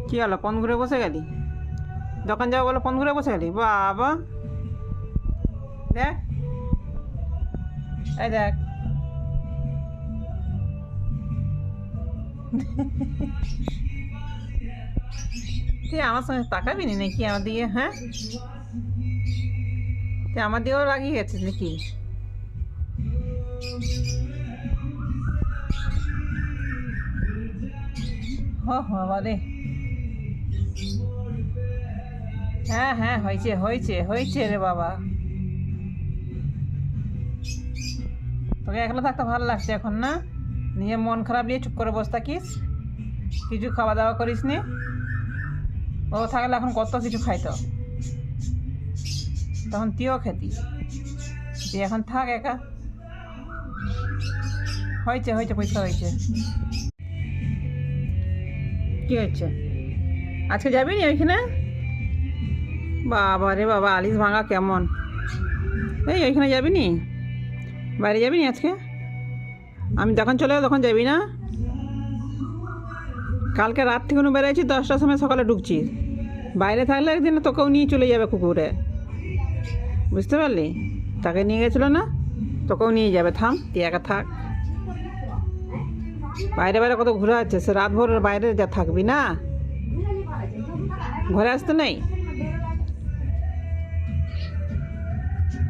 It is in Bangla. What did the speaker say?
কি হলো, ফোন ঘুরে বসে গেলি? দোকান যাবো বলে ফোন ঘুরে বসে গেলি? বাবা, দেখ, এই দেখ। তুই আমার সঙ্গে তাকাবি নি নাকি আমার দিকে? হ্যাঁ, তুই আমার দিকেও রাগিয়ে গেছিস নাকি? বাবা রে। হ্যাঁ হ্যাঁ, হয়েছে হয়েছে হয়েছে রে বাবা। তোকে একলা থাকতে ভালো লাগছে এখন না? নিজের মন খারাপ নিয়ে চুপ করে বসে থাকিস, কিছু খাওয়া দাওয়া করিস নি। ও থাকলে এখন কত কিছু খাইতো, তখন তুইও খেতিস। তুই এখন থাক একা। হয়েছে হয়েছে, পয়সা হয়েছে। কি হচ্ছে? আজকে যাবি নি ওইখানে? বাবা রে বাবা, আলিশ ভাঙা কেমন! এই ওইখানে যাবি নি? বাইরে যাবি নি আজকে? আমি যখন চলে যাবো তখন যাবি না? কালকে রাত থেকে বেরিয়েছি, 10টার সময় সকালে ঢুকছি। বাইরে থাকলে একদিন তোকেও নিয়ে চলে যাবে কুকুরে, বুঝতে পারলি? তাকে নিয়ে গেছিলো না, তোকেও নিয়ে যাবে। থাম, তুই একা থাক। বাইরে বাইরে কত ঘুরে আছে, সে রাত ভোর বাইরে যা থাকবি না, ঘরে আসতে নেই।